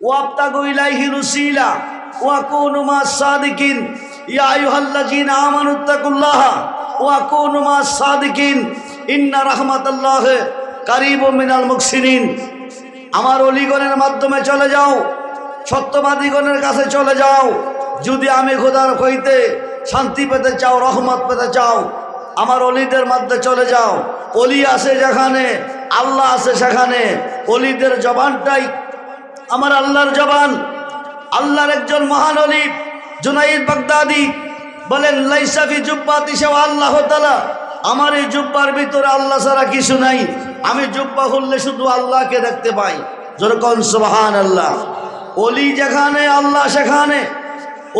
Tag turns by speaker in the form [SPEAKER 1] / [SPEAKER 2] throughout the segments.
[SPEAKER 1] ওয়াবতাগু ইলাইহিল ওয়াসিলা ওয়া কুনু মাস সাদিকিন ইয়া আইয়ুহাল্লাযীনা আমানুত্তাকুল্লাহা ওয়া কুনু মাস সাদিকিন ইন্না রাহমাতাল্লাহি কারীবুম মিনাল মুহসিনিন। আমার ওলিগণের মাধ্যমে চলে যাও, সত্যবাদীগণের কাছে চলে যাও। যদি আমি খোদার হইতে শান্তি পেতে চাও, রহমত পেতে চাও, আমার অলিদের মধ্যে চলে যাও। অলি আছে যেখানে, আল্লাহ আছে সেখানে। অলিদের জবানটাই আমার আল্লাহর জবান। আল্লাহর একজন মহান অলি জুনাইদ বাগদাদি বলেন, লাইসা ফি জুব্বাতি সিওয়া আল্লাহ তাআলা, আমার এই জুব্বার ভিতরে আল্লাহ ছাড়া কিছু নাই। আমি জুব্বা খুললে শুধু আল্লাহকে দেখতে পাই। জোরে কোন সুবহানাল্লাহ। অলি যেখানে আল্লাহ সেখানে,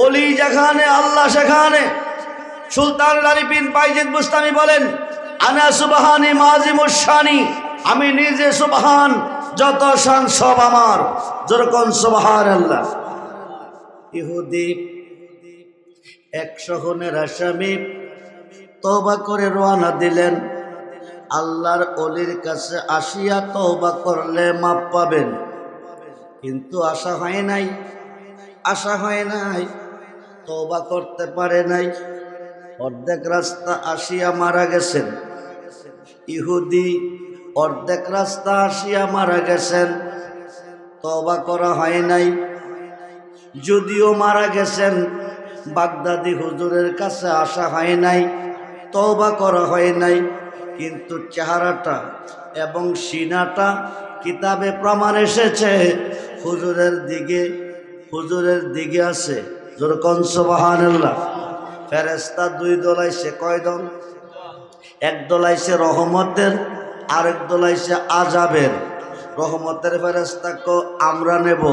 [SPEAKER 1] অলি যেখানে আল্লাহ সেখানে। সুলতান আলী বিন বাইজিদ বুস্তামি বলেন, আনা সুবহানি মাযিমুশ শানি, আমি নিজে সুবহান, যত শান সব আমার। জোরে কোন সুবহানাল্লাহ। ইহুদি 100 খুনের আসামি তওবা করে রওনা দিলেন। আল্লাহর অলির কাছে আসিয়া তওবা করলে মাপ পাবেন, কিন্তু আশা হয় নাই, আশা হয় নাই, তওবা করতে পারে নাই। অর্ধেক রাস্তা আসিয়া মারা গেছেন। ইহুদি অর্ধেক রাস্তা আসিয়া মারা গেছেন, তওবা করা হয় নাই। যদিও মারা গেছেন, বাগদাদি হুজুরের কাছে আসা হয় নাই, তওবা করা হয় নাই, কিন্তু চেহারাটা এবং সিনাটা কিতাবে প্রমাণ এসেছে হুজুরের দিকে, হুজুরের দিকে আছে। যেরকম সুবহানাল্লাহ। ফেরেশতা 2 দল আইছে। কয় দল? এক দল আইছে রহমতের, আরেক দল আইছে আযাবের। রহমতের ফেরেশতা কো আমরা নেব,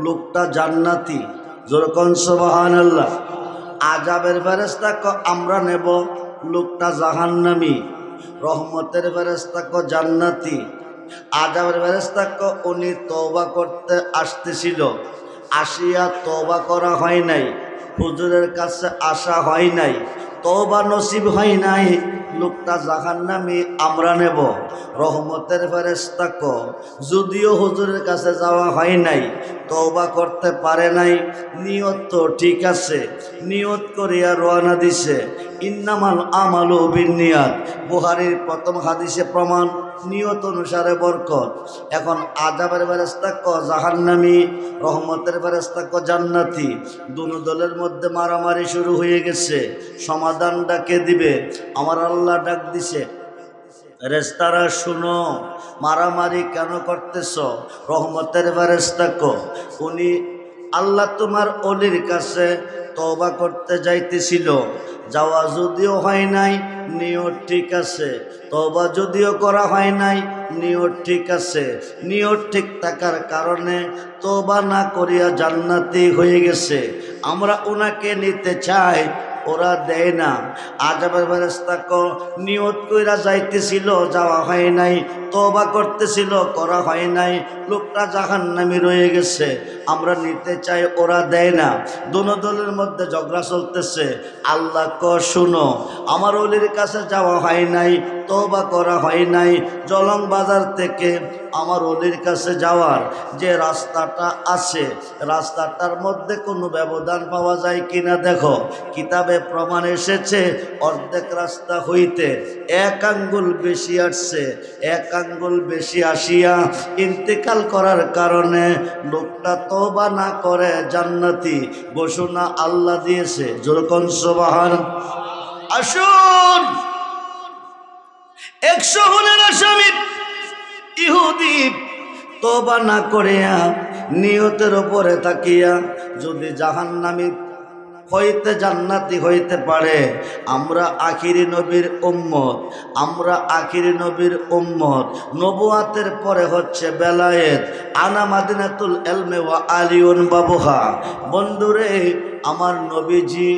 [SPEAKER 1] লোকটা জান্নাতি। যেরকম সুবহানাল্লাহ। আযাবের ফেরেশতা কো আমরা নেব, লোকটা জাহান্নামী। রহমতের ফেরেশতা কো জান্নাতি। আযাবের ফেরেশতা কো উনি তওবা করতে আসতেছিল, আসিয়া তওবা করা হয় নাই, হুজুরের কাছে আসা হয় নাই, তওবা নসিব হয় নাই, লোকটা জাহান্নামী, আমরা নেব। রহমতের ফেরেশতা কো যদিও হুজুরের কাছে যাওয়া হয় নাই, তওবা করতে পারে নাই, নিয়ত তো ঠিক আছে, নিয়ত করিয়া রওনা দিছে। ইন্নামাল আমালু বিন্নিয়াত, বুখারীর প্রথম হাদিসে প্রমাণ, নিয়ত অনুসারে বরকত। এখন আযাবের ফেরেশতা কো জাহান্নামী, রহমতের ফেরেশতা কো জান্নাতি। দুনো দলের মধ্যে মারামারি শুরু হয়ে গেছে। সমাধান ডাকে দিবে। আমার আল্লাহ ডাক দিছে, ফেরেশতারা শুনো, মারামারি কেন করতেছ? রহমতের ফেরেশতা কো উনি আল্লাহ তোমার অলির কাছে তওবা করতে যাইতেছিল, যাওয়া যদিও হয় নাই, নিয়ত ঠিক আছে, তওবা যদিও করা হয় নাই, নিয়ত ঠিক আছে। নিয়ত ঠিক থাকার কারণে তওবা না করিয়া জান্নাতি হয়ে গেছে। আমরা ওনাকে নিতে চাই, ওরা দেয় না। আযাবের ফেরেশতা কো নিয়ত কইরা যাইতেছিল, যাওয়া হয় নাই, তওবা করতেছিল, করা হয় নাই, লোকটা জাহান্নামী রয়ে গেছে, আমরা নিতে চাই, ওরা দেয় না। দোনো দলের মধ্যে ঝগড়া চলতেছে। আল্লাহ কো শুনো, আমার ওলির কাছে যাওয়া হয় নাই, তওবা করা হয় নাই, জলং বাজার থেকে আমার ওলির কাছে যাওয়ার যে রাস্তাটা আছে, রাস্তাটার মধ্যে কোনো ব্যবধান পাওয়া যায় কিনা দেখো। কিতাবে প্রমাণ এসেছে অর্ধেক রাস্তা হইতে 1 আঙ্গুল বেশি আসছে, 1 আঙ্গুল বেশি আসিয়া ইন্তেকাল করার কারণে লোকটা তওবা না করে জান্নাতি ঘোষণা আল্লাহ দিয়েছে। যেরকম সুবহানাল্লাহ। আসুন, 100 খুনের আসামি ইহুদি তওবা না করিয়া নিয়তের উপরে তাকিয়া যদি জাহান্নামী হইতে জান্নাতি হইতে পারে। আমরা আখিরি নবীর উম্মত, আমরা আখিরি নবীর উম্মত। নবুয়াতের পরে হচ্ছে বেলায়েত। আনা মাদিনাতুল ইলমি ওয়া আলিউন বাবুহা। বন্ধুরে, আমার নবীজি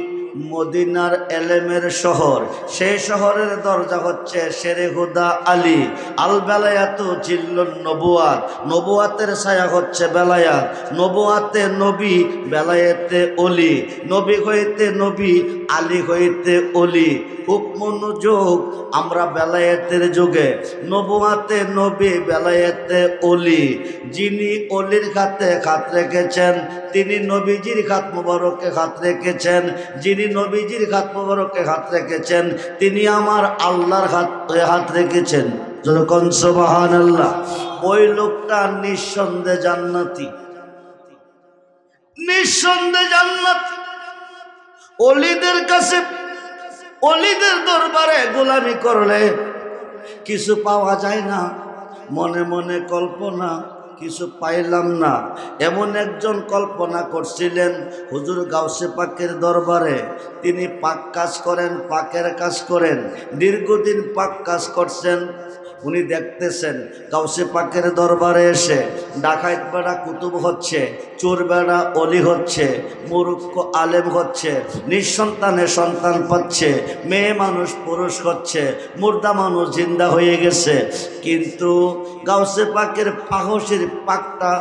[SPEAKER 1] মদিনার এলেমের শহর, সেই শহরের দরজা হচ্ছে শেরে হুদা আলী। আল বেলায়াতু জিল্লুন নবুয়াত, নবুয়াতের ছায়া হচ্ছে বেলায়াত। নবুয়াতে নবী, বেলায়েতে অলি, নবী হইতে নবী, আলী হইতে অলি। খুব মনোযোগ, আমরা বেলায়েতের যুগে, নবুয়াতে নবী, বেলায়েতে অলি। যিনি অলির খাতে খাত রেখেছেন তিনি নবীজির খাত মুবারকে হাত রেখেছেন। যিনি নবীজির খাত মুবারকে হাত রেখেছেন তিনি আমার আল্লাহর হাত রেখেছেন। যখন সুবহানাল্লাহ। ওই লোকটা নিঃসন্দেহে জান্নাতি, নিঃসন্দেহে জান্নাতি। ওলিদের কাছে, ওলিদের দরবারে গোলামি করলে কিছু পাওয়া যায় না, মনে মনে কল্পনা কিছু পাইলাম না। এমন একজন কল্পনা করছিলেন হুজুর গাউসে পাকের দরবারে। তিনি পাক কাজ করেন, পাকের কাজ করেন, দীর্ঘদিন পাক কাজ করছেন। উনি দেখতেছেন গাউসে পাকের দরবারে এসে ডাকাইত বেড়া কুতুব হচ্ছে, চোর বেড়া অলি হচ্ছে, মূর্খ আলেম হচ্ছে, নিঃসন্তানে সন্তান পাচ্ছে, মেয়ে মানুষ পুরুষ হচ্ছে, মুর্দা মানুষ জিন্দা হয়ে গেছে। কিন্তু গাউসে পাকের পাহসের পাকটা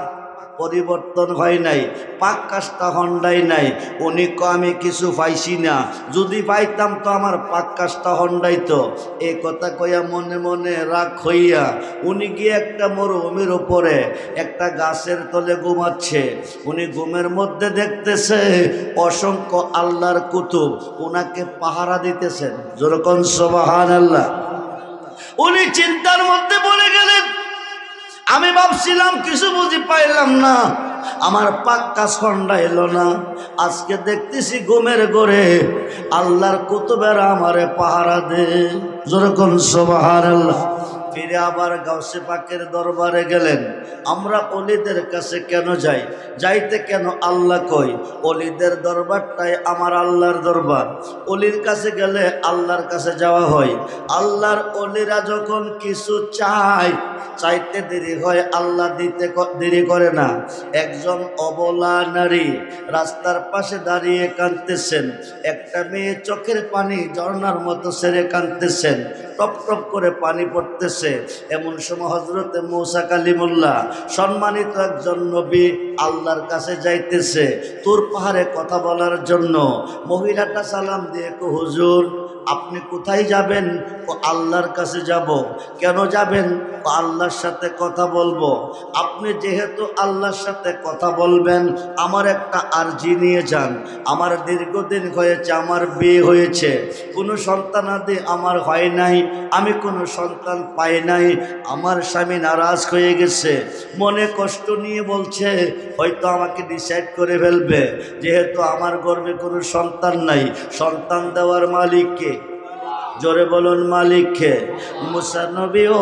[SPEAKER 1] পরিবর্তন হয় নাই, পাক কাজটা হন্ডাই নাই। উনি আমি কিছু পাইছি না, যদি পাইতাম তো আমার পাক কাজটা হন্ডাইতো। এ কথা কইয়া মনে মনে রাগ হইয়া উনি গিয়ে একটা মরুভূমির উপরে একটা গাছের তলে ঘুমাচ্ছে। উনি ঘুমের মধ্যে দেখতেছে অসংখ্য আল্লাহর কুতুব উনাকে পাহারা দিতেছেন। যেরকম সুবহানাল্লাহ। উনি চিন্তার মধ্যে পড়ে গেলেন, আমি ভাবছিলাম কিছু বুঝি পাইলাম না, আমার পাক কাজ খন্ডা এলো না। আজকে দেখতেছি ঘুমের ঘরে আল্লাহর কুতুবেরা আমারে পাহারা দে। যেরকম সুবহানাল্লাহ। ফিরে আবার গাউসে পাকের দরবারে গেলেন। আমরা অলিদের কাছে কেন যাই? যাইতে কেন আল্লাহ কই? অলিদের দরবারটাই আমার আল্লাহর দরবার। অলির কাছে গেলে আল্লাহর কাছে যাওয়া হয়। আল্লাহর অলিরা যখন কিছু চায়, চাইতে দেরি হয়, আল্লাহ দিতে দেরি করে না। একজন অবলা নারী রাস্তার পাশে দাঁড়িয়ে কাঁদতেছেন, একটা মেয়ে চোখের পানি ঝর্ণার মতো ছেড়ে কাঁদতেছেন, টপ টপ করে পানি পড়তেছে। এমন সময় হযরতে মূসা কালিমুল্লাহ সম্মানিত একজন নবী আল্লাহর কাছে যাইতেছে তুর পাহাড়ে কথা বলার জন্য। মহিলাটা সালাম দিয়ে কো হুজুর আপনি কোথায় যাবেন? ও আল্লাহর কাছে যাব। কেন যাবেন? ও আল্লাহর সাথে কথা বলবো। আপনি যেহেতু আল্লাহর সাথে কথা বলবেন, আমার একটা আরজি নিয়ে যান। আমার দীর্ঘদিন হয়েছে, আমার বিয়ে হয়েছে, কোনো সন্তানাদি আমার হয় নাই, আমি কোনো সন্তান পাই নাই, আমার স্বামী নারাজ হয়ে গেছে, মনে কষ্ট নিয়ে বলছে হয়তো আমাকে ডিসাইড করে ফেলবে, যেহেতু আমার গর্ভে কোনো সন্তান নাই। সন্তান দেওয়ার মালিক কে? জোরে বলুন মালিক কে? মুসা নবীও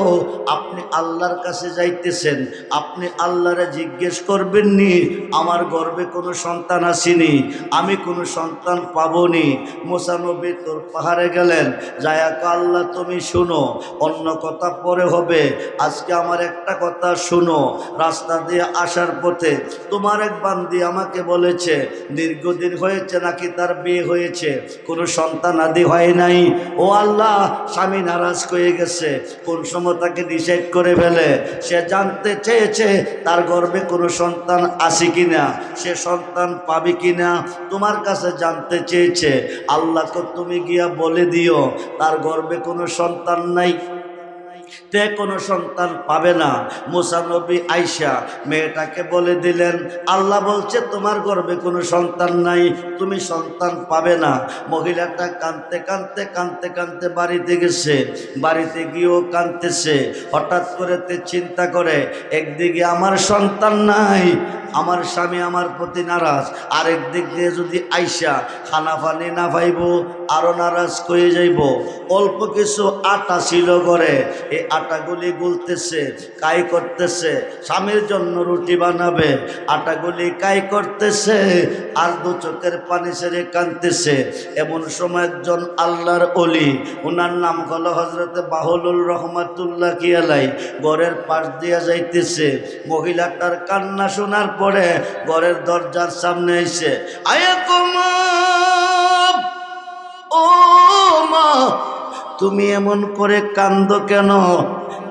[SPEAKER 1] আপনি আল্লাহর কাছে যাইতেছেন, আপনি আল্লাহরে জিজ্ঞেস করবেন নি আমার গর্ভে কোনো সন্তান আসেনি, আমি কোনো সন্তান পাবনি। মুসা নবী তোর পাহাড়ে গেলেন, যায়াক আল্লাহ তুমি শুনো, অন্য কথা পরে হবে, আজকে আমার একটা কথা শুনো। রাস্তা দিয়ে আসার পথে তোমার এক বান্দি আমাকে বলেছে দীর্ঘদিন হয়েছে নাকি তার বিয়ে হয়েছে, কোনো সন্তান আদি হয় নাই। ও আল্লাহ, স্বামী নারাজ হয়ে গেছে, কোন সময় তাকে ডিসাইড করে ফেলে। সে জানতে চেয়েছে তার গর্ভে কোনো সন্তান আছে কিনা, সে সন্তান পাবে কিনা, তোমার কাছে জানতে চেয়েছে। আল্লাহকে তুমি গিয়া বলে দিও তার গর্ভে কোনো সন্তান নাই, তে কোনো সন্তান পাবে না। মুসা নবী আইসা মেয়েটাকে বলে দিলেন আল্লাহ বলছে তোমার গর্ভে কোনো সন্তান নাই, তুমি সন্তান পাবে না। মহিলাটা কাঁদতে কাঁদতে কাঁদতে কাঁদতে বাড়িতে গেছে, বাড়িতে গিয়েও কাঁদতেছে। হঠাৎ করে চিন্তা করে একদিকে আমার সন্তান নাই, আমার স্বামী আমার প্রতি নারাজ, আরেক দিক দিয়ে যদি আইসা খানা পানি না পাইব আরো নারাজ হয়ে যাইব। অল্প কিছু আটা ছিল ঘরে, এই আটাগুলি গুলতেছে, কাই করতেছে, স্বামীর জন্য রুটি বানাবে, আটাগুলি কাই করতেছে আর দু চোখের পানি ছেড়ে কাঁদতেছে। এমন সময় একজন আল্লাহর অলি, ওনার নাম হলো হযরতে বাহুলুল রহমাতুল্লাহ কি আলাই, ঘরের পাশ দিয়া যাইতেছে। মহিলাটার কান্না শোনার পরে ঘরের দরজার সামনে এসে আয়া ও মা, তুমি এমন করে কান্দো কেন?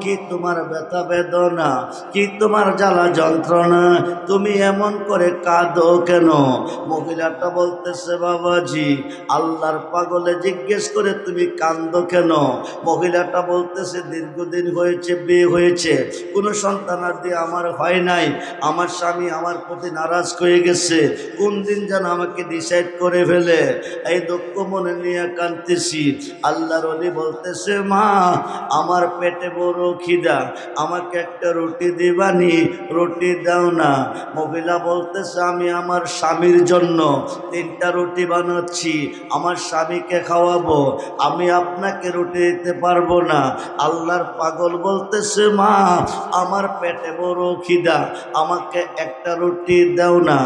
[SPEAKER 1] কি তোমার ব্যথা বেদনা, কি তোমার জ্বালা যন্ত্রণা, তুমি এমন করে কাঁদো কেন? মহিলাটা বলতেছে, বাবাজি, আল্লাহর পাগলে জিজ্ঞেস করে তুমি কান্দো কেন? মহিলাটা বলতেছে, দীর্ঘদিন হয়েছে বিয়ে হয়েছে, কোনো সন্তানাদি আমার হয় নাই, আমার স্বামী আমার প্রতি নারাজ হয়ে গেছে, কোন দিন যেন আমাকে ডিসাইড করে ফেলে, এই দুঃখ মনে নিয়ে কাঁদতেছি। আল্লাহর ওলি বলতেছে, মা, আমার পেটে বড় খিদা, আমাকে একটা রুটি দিবানি, রুটি দাও না। মহিলা বলতেছে, আমি আমার স্বামীর জন্য 3টা রুটি বানাচ্ছি, আমার স্বামীকে খাওয়াবো, আমি আপনাকে রুটি দিতে পারবো না। আল্লাহর পাগল বলতেছে, মা, আমার পেটে বড় খিদা, আমাকে একটা রুটি দাও না।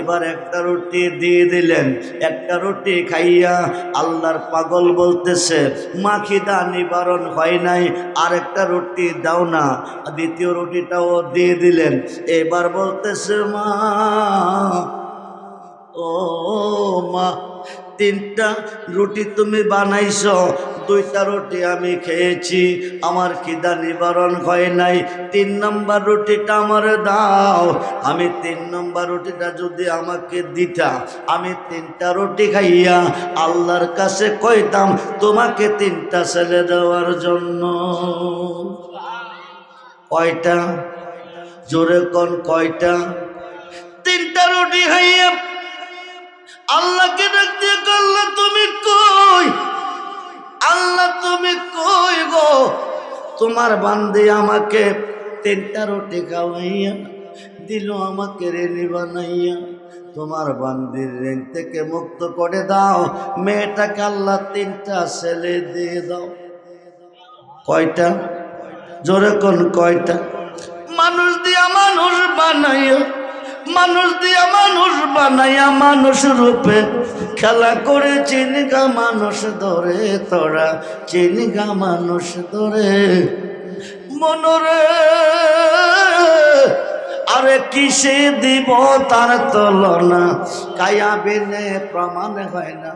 [SPEAKER 1] এবার একটা রুটি দিয়ে দিলেন। একটা রুটি খাইয়া আল্লাহর পাগল বলতেছে, মা, খিদা নিবারণ হয় নাই, আরেকটা রুটি দাও না। দ্বিতীয় রুটিটাও দিয়ে দিলেন। এবার বলতেছে, মা, ও মা, 3টা রুটি তুমি বানাইছো, 2টা রুটি আমি খেয়েছি, আমার খিদা নিবারণ হয় নাই, 3 নম্বর রুটিটা আমার দাও। আমি 3 নম্বর রুটিটা যদি আমাকে দিতা, আমি 3টা রুটি খাইয়া আল্লাহর কাছে কইতাম তোমাকে 3টা ছেলে দেওয়ার জন্য। কয়টা? জোরে কোন কয়টা? 3টা রুটি খাইয়া আল্লাহকে ডাক দিয়ে, আল্লাহ তুমি কই? আল্লাহ তুমি কই গো? তোমার বান্দে আমাকে 3টা রুটি খাওয়াইয়া দিল, আমাকে রেনি বানাইয়া, তোমার বান্দির ঋণ থেকে মুক্ত করে দাও, মেয়েটাকে আল্লাহ 3টা ছেলে দিয়ে দাও। কয়টা? জোরে কোন কয়টা? মানুষ দিয়া মানুষ বানাইয়া, মানুষ দিয়া মানুষ বানাইয়া মানুষ রূপে খেলা করে চিনগা মানুষ ধরে, তোরা চিনগা মানুষ ধরে মনরে। আরে কিসে দিব তার তুলনা, কায়া বিনে প্রমাণ হয় না,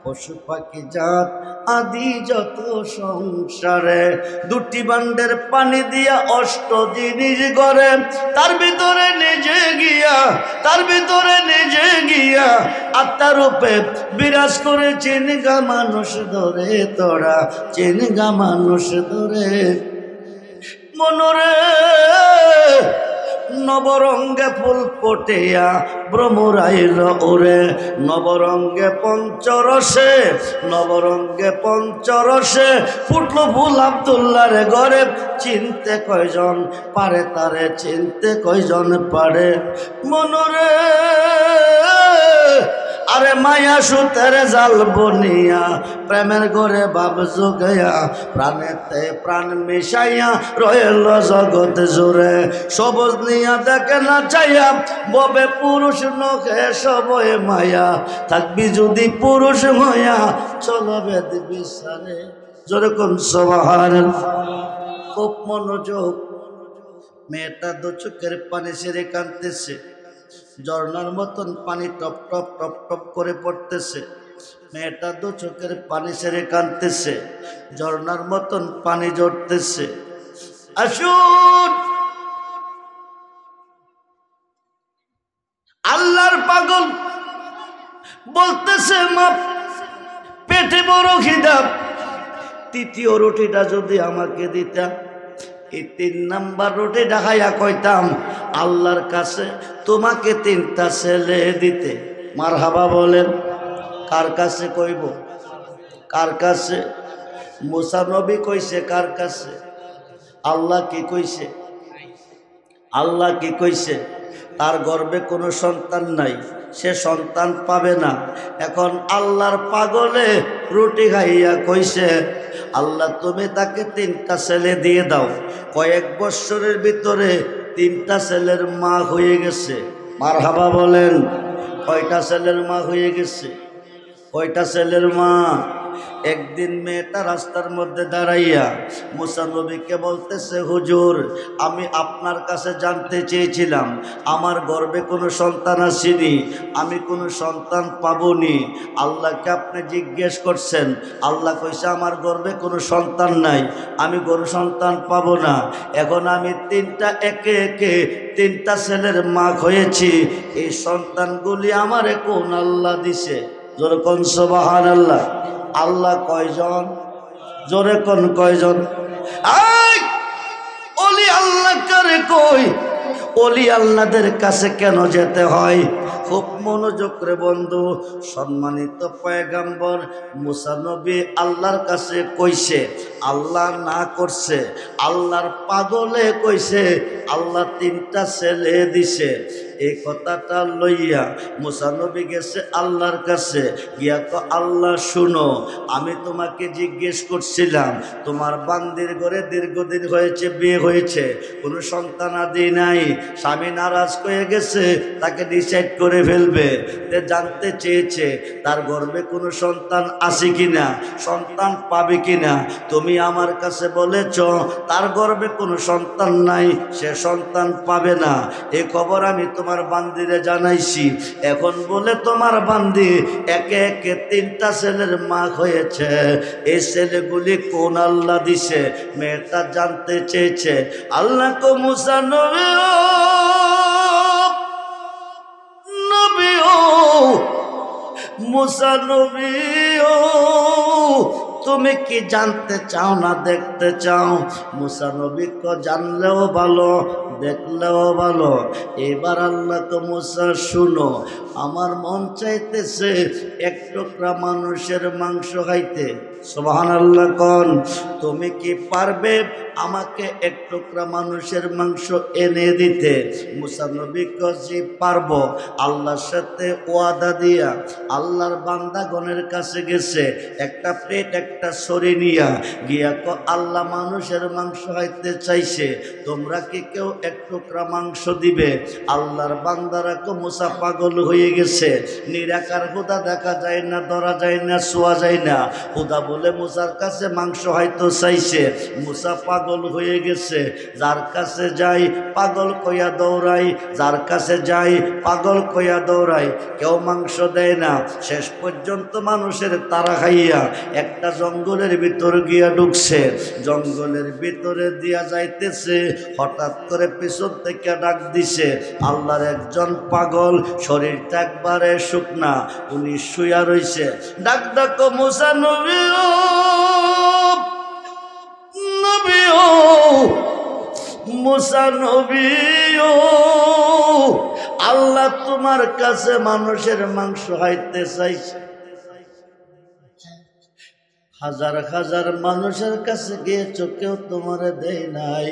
[SPEAKER 1] পশু পাখি জাত আদি যত সংসারে, 2টি বান্ডের পানি দিয়া 8 জিনিস গড়ে, তার ভিতরে নিজে গিয়া, তার ভিতরে নিজে গিয়া আত্মার রূপে বিরাজ করে চিনগা মানুষ ধরে, তোরা চিনগা মানুষ ধরে মনরে। নবরঙ্গে ফুল পটিয়া ভ্রমরাইল ওরে, নবরঙ্গে পঞ্চরসে, নবরঙ্গে পঞ্চরসে ফুটলো ফুল আব্দুল্লাহর ঘরে, চিনতে কয়জন পারে তারে, চিনতে কয়জন পারে মনরে। আরে মায়া সুতের জাল বনিয়া প্রেমের ঘরে ভাব জোগাইয়া, প্রাণেতে প্রাণ মিশাইয়া রয়েল জগৎ জুড়ে, সবুজ নিয়া দেখে না চাইয়া, ববে পুরুষ নখে সবই মায়া, থাকবি যদি পুরুষ মায়া চলবে বিচারে। যেরকম সুবহানাল্লাহ। খুব মনোযোগ। মেয়েটা 2 চোখের পানি ছেড়ে কাঁদতেছে, ঝর্ণার মতন পানি টপ টপ টপ টপ করে পড়তেছে। মেয়েটা 2 চোখের পানি ছেড়ে কাঁদতেছে, ঝর্ণার মতন পানি ঝরতেছে। আসুন, আল্লাহর পাগল বলতেছে, মা, পেটে বড় খিদা, 3য় রুটিটা যদি আমাকে দিতা, এই 3 নম্বর রুটিটা খাইয়া কইতাম আল্লাহর কাছে তোমাকে 3টা ছেলে দিতে। মারহাবা বলেন। কার কাছে কইব? কার কাছে? মুসা নবী কইছে কার কাছে? আল্লাহ কি কইছে? আল্লাহ কি কইছে? তার গর্ভে কোনো সন্তান নাই, সে সন্তান পাবে না। এখন আল্লাহর পাগলে রুটি খাইয়া কইছে, আল্লাহ তুমি তাকে 3টা ছেলে দিয়ে দাও। কয়েক বৎসরের ভিতরে 3টা ছেলের মা হয়ে গেছে। মারহাবা বলেন। কয়টা ছেলের মা হয়ে গেছে? কয়টা ছেলের মা? একদিন মেয়েটা রাস্তার মধ্যে দাঁড়াইয়া মুসা নবীকে বলতেছে, হুজুর আমি আপনার কাছে জানতে চেয়েছিলাম আমার গর্ভে কোনো সন্তান আসেনি, আমি কোনো সন্তান পাবনি। আল্লাহকে আপনি জিজ্ঞেস করছেন, আল্লাহ কইছে আমার গর্ভে কোনো সন্তান নাই, আমি কোনো সন্তান পাবো না। এখন আমি একে একে তিনটা ছেলের মা হয়েছি, এই সন্তানগুলি আমারে কোন আল্লাহ দিছে? জোরে কোন সুবহানাল্লাহ। আল্লাহ কয়জন? জোরে কোন কয়জন? আই ওলি আল্লাহ কারে কই? ওলি আল্লাহদের কাছে কেন যেতে হয়? খুব মনোযোগ করে বন্ধু, সম্মানিত পয়গম্বর মুসা নবী আল্লাহর কাছে কইছে, আল্লাহ না করছে, আল্লাহর পাগলে কইছে, আল্লাহ তিনটা ছেলে দিছে। এই কথাটা লইয়া মুসা নবী গেছে আল্লাহর কাছে, গিয়া তো আল্লাহ শুনো, আমি তোমাকে জিজ্ঞেস করছিলাম তোমার বান্দির ঘরে দীর্ঘদিন হয়েছে, বিয়ে হয়েছে, কোনো সন্তান আদি নাই, স্বামী নারাজ হয়ে গেছে, তাকে ডিসাইড করে ফেলবে, জানতে চেয়েছে তার গর্ভে কোনো সন্তান আছে কিনা, সন্তান পাবে কিনা। তুমি আমার কাছে বলেছ তার গর্ভে কোনো সন্তান নাই, সে সন্তান পাবে না। এই খবর আমি তোমার বান্দিরে জানাইছি। এখন বলে তোমার বান্দি একে একে তিনটা ছেলের মা হয়েছে, এই ছেলেগুলি কোন আল্লাহ দিছে? মেয়েটা জানতে চেয়েছে। আল্লাহ কো মুসা নবী মুসা নবী তুমি কি জানতে চাও না দেখতে চাও? মুসা নবী কো জানলেও ভালো, দেখলেও ভালো। এবার আল্লাহ তো মুসা শুনো, আমার মন চাইতেছে এক টুকরা মানুষের মাংস খাইতে। সুবহানাল্লাহ কোন? তুমি কি পারবে আমাকে এক টুকরা মানুষের মাংস এনে দিতে? মুসা নবী কজি পারবো। আল্লাহর সাথে ওয়াদা দিয়া আল্লাহর বান্দাগণের কাছে গেছে, একটা প্লেট একটা ছড়ি নিয়া গিয়া কো আল্লাহ মানুষের মাংস খাইতে চাইছে, তোমরা কি কেউ এক টুকরা মাংস দিবে? আল্লাহর বান্দারা কো মুসা পাগল হয়ে গেছে, নিরাকার খোদা দেখা যায় না, ধরা যায় না, ছোঁয়া যায় না, খোদা বলে মুসার কাছে মাংস হয়তো চাইছে। মুসা পাগল হয়ে গেছে, যার কাছে যাই পাগল কইয়া দৌড়াই, যার কাছে যাই পাগল কইয়া দৌড়াই, কেউ মাংস দেয় না। শেষ পর্যন্ত মানুষের তারা খাইয়া একটা জঙ্গলের ভিতর গিয়া ঢুকছে, জঙ্গলের ভিতরে দিয়া যাইতেছে, হঠাৎ করে পিছন থেকে ডাক দিছে, আল্লাহর একজন পাগল, শরীরটা একবারে শুকনা, উনি শুয়া রইছে। ডাক ডাকো মুসা নবী ও নবী ও মুসা নবী ও, আল্লাহ তোমার কাছে মানুষের মাংস খাইতে চাইছে। হাজার হাজার মানুষের কাছে গিয়েছো, কেউ তোমার দেয় নাই।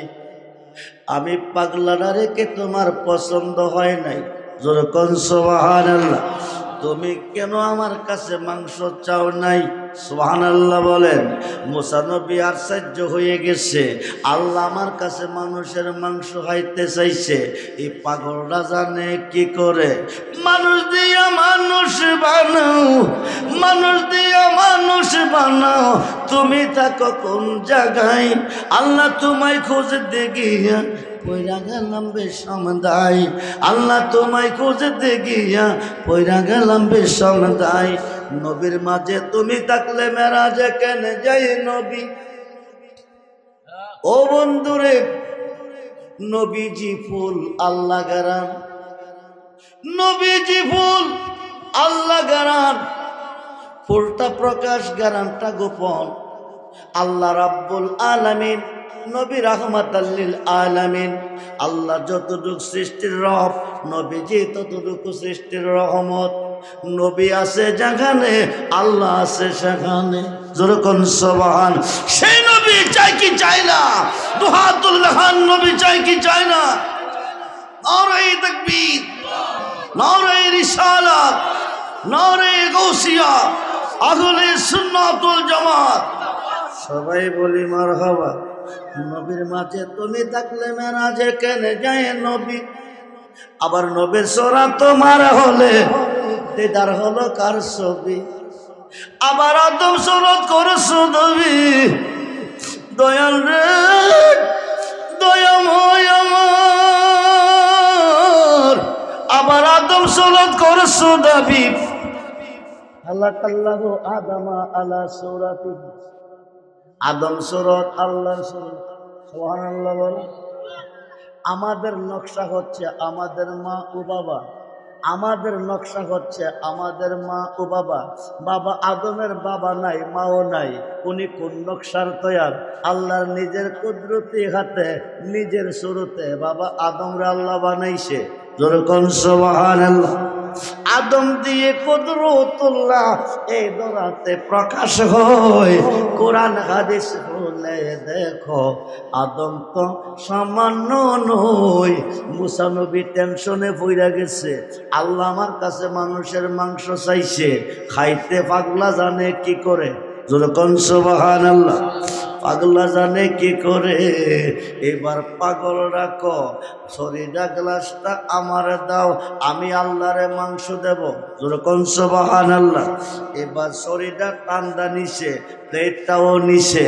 [SPEAKER 1] আমি পাগলাটা রেখে তোমার পছন্দ হয় নাই। জোরে কোন সুবহানাল্লাহ। তুমি কেন আমার কাছে মাংস চাও নাই? সুবহানাল্লাহ বলেন। মুসা নবী আশ্চর্য হয়ে গেছে, আল্লাহ আমার কাছে মানুষের মাংস খাইতে চাইছে, এই পাগলটা জানে কি করে? মানুষ দিয়া মানুষ বানাও, মানুষ দিয়া মানুষ বানাও, তুমি থাকো কোন জায়গায়? আল্লাহ তোমায় খুঁজতে গিয়া পয়রা গেলাম বেশম দাই, আল্লাহ তোমায় খুঁজতে গিয়া পয়রা গেলাম বেশম দাই। নবীর মাঝে তুমি থাকলে মেরাজে কেন যাই নবী? ও বন্ধুরে, নবীজি ফুল আল্লাহ গারান, নবীজি ফুল আল্লাহ গারান, ফুলটা প্রকাশ গারানটা গোপন। আল্লাহ রাব্বুল আলামিন, নবী রাহমাতাল লিল আলামিন। আল্লাহ যতটুকু সৃষ্টির রব, নবীজি ততটুকু সৃষ্টির রহমত। নবী আছে যেখানে, আল্লাহ আছে সেখানে। জোরে কোন সুবহান। সেই নবী চাই কি চাই না? দুহাতুল্লাহ, নবী চাই কি চাই না? নারে তাকবীর, নারে রিসালাত, নারে গাউসিয়া, আহলে সুন্নাত ওয়াল জামাত। সবাই বলি মারহাবা। নবীর মাঝে তুমি থাকলে মেরাজে কেন যায় নবী? আবার নবীর সোরা তোমার হলে দিদার হলো কার ছবি? আবার আদম সুরত করেছো নবী, দয়াল রে দয়াময় আমার, আবার আদম সুরত করেছো নবী। খালাকাল্লাহু আদামা আলা সূরাতিহি, আদম সুরত আল্লাহর সুরত। সুবহানাল্লাহ বলে। আমাদের নকশা হচ্ছে আমাদের মা ও বাবা, আমাদের নকশা হচ্ছে আমাদের মা ও বাবা। বাবা আদমের বাবা নাই, মাও নাই, উনি কোন নকশার তৈয়ার? আল্লাহর নিজের কুদরতি হাতে নিজের শুরুতে বাবা আদমরে আল্লাহ বানাইছে। যেরকম সুবহানাল্লাহ। আদম দিয়ে কুদরতুল্লাহ এই দরাতে প্রকাশ হয়। কোরআন হাদিস বলে দেখো আদম তো সামান্য নয়। মুসা নবী টেনশনে পইরা গেছে, আল্লাহ আমার কাছে মানুষের মাংস চাইছে, খাইতে পাগলা জানে কি করে। যেরকম সুবহানাল্লাহ। পাগলা জানে কি করে। এবার পাগল রাখো, শরীরা গ্লাসটা আমার দাও, আমি আল্লাহরে মাংস দেব। যেরকম সুবহানাল্লাহ। এবার শরীরটা ঠান্ডা নিছে, প্লেটটাও নিছে,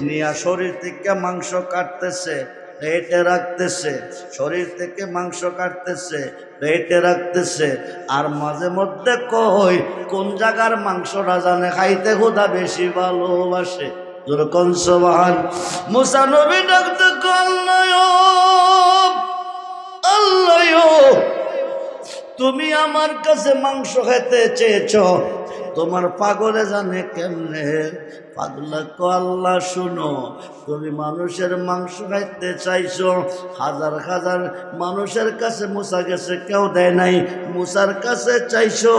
[SPEAKER 1] নিয়া শরীর থেকে মাংস কাটতেছে, প্লেটে রাখতেছে, শরীর থেকে মাংস কাটতেছে, প্লেটে রাখতেছে। আর মাঝে মধ্যে কই কোন জায়গার মাংসটা জানে খাইতে খোদা বেশি ভালোবাসে। যেরকম সুবহান। মুসা নবী ডাকতে আল্লাহ, তুমি আমার কাছে মাংস খেতে চেয়েছ, তোমার পাগলে জানে কেমনে। পাগলা কো আল্লাহ শুনো, তুমি মানুষের মাংস খাইতে চাইছো, হাজার হাজার মানুষের কাছে মুসা গেছে, কেউ দেয় নাই, মুসার কাছে চাইছো,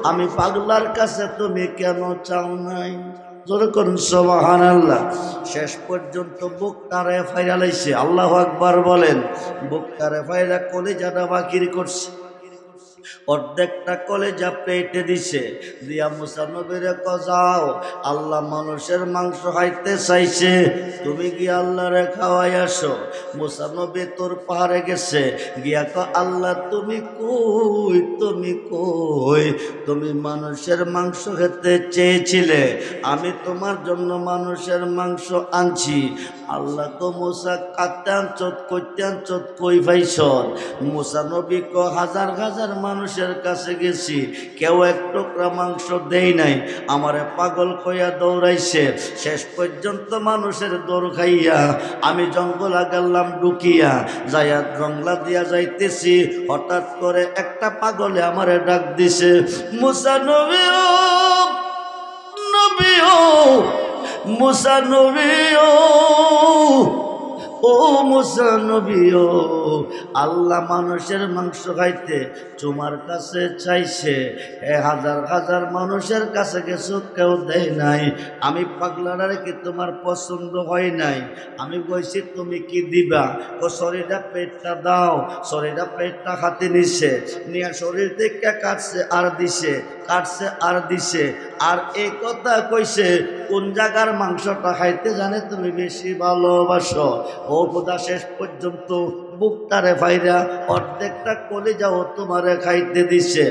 [SPEAKER 1] আমি পাগলার কাছে তুমি কেন চাও নাই? যেরকম সুবহানাল্লাহ। শেষ পর্যন্ত বুকটারে ফাইরা লাইছে। আল্লাহু আকবার বলেন। বুকটারে ফাইরা কলিজাটা বাকির করছে, অর্ধেকটা কলেজা পেটে দিছে, দিয়া মুসা নবীরে যাও, আল্লাহ মানুষের মাংস খাইতে চাইছে, তুমি গিয়ে আল্লাহরে খাওয়াই আসো। মুসা নবী তোর পাহাড়ে গেছে, গিয়া আল্লাহ তুমি কই, তুমি কই? তুমি মানুষের মাংস খেতে চেয়েছিলে, আমি তোমার জন্য মানুষের মাংস আনছি। আল্লাহ তো মুসা কাটতে আনচত, করতে আনচত, কই পাইছ? মুসা নবী হাজার হাজার মানুষের কাছে গেছি, কেউ এক টুকরা মাংস দেই নাই, আমারে পাগল কইয়া দৌড়াইছে। শেষ পর্যন্ত মানুষের দৌড় খাইয়া আমি জঙ্গলা গেলাম ঢুকিয়া, যাইয়া জঙ্গলা দিয়া যাইতেছি, হঠাৎ করে একটা পাগলে আমারে ডাক দিছে, মুসা নবী ও নবী ও, মুসা নবী ও, ও মুসা নবী ও, আল্লাহ মানুষের মাংস খাইতে তোমার কাছে চাইছে, হাজার হাজার মানুষের কাছে গেছো, কেউ দেয় নাই, আমি পাগলারে কি তোমার পছন্দ হয় নাই? আমি বলছি তুমি কি দিবা? ও শরীরটা পেটটা দাও। শরীরটা পেটটা হাতে নিছে, নিয়ে শরীর থেকে কাটছে আর দিছে, কাটছে আর দিছে, আর এই কথা কইছে কোন জায়গার মাংসটা খাইতে জানে তুমি বেশি ভালোবাসো। ও খোদা, শেষ পর্যন্ত বুকটারে ফাইরা অর্ধেকটা কলিজাও তোমারে খাইতে দিছে।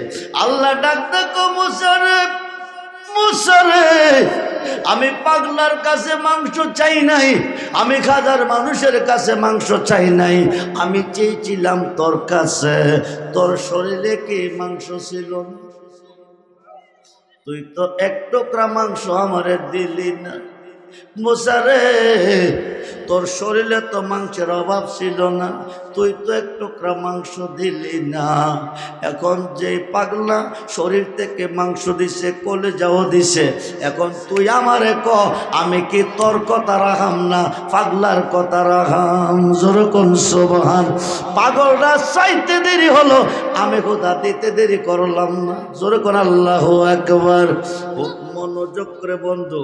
[SPEAKER 1] আল্লাহ ডাকতে কো মুসারে, মুসারে, আমি পাগলার কাছে মাংস চাই নাই, আমি হাজার মানুষের কাছে মাংস চাই নাই, আমি চেয়েছিলাম তোর কাছে। তোর শরীরে কি মাংস ছিল না? তুই তো এক টুকরা মাংস আমারে দিলি না। মুসারে, তোর শরীরে তো মাংসের অভাব ছিল না, তুই তো এক টুকরা মাংস দিলি না। এখন যে পাগলা শরীর থেকে মাংস দিছে, কলিজাও দিছে, এখন তুই আমারে ক, আমি কি তোর কথা রাখাম না পাগলার কথা রাখাম? যেরকম সুবহান। পাগলরা চাইতে দেরি হলো, আমি খোদা দিতে দেরি করলাম না। যেরকম আল্লাহু আকবার। মনোযোগ করে বন্ধু,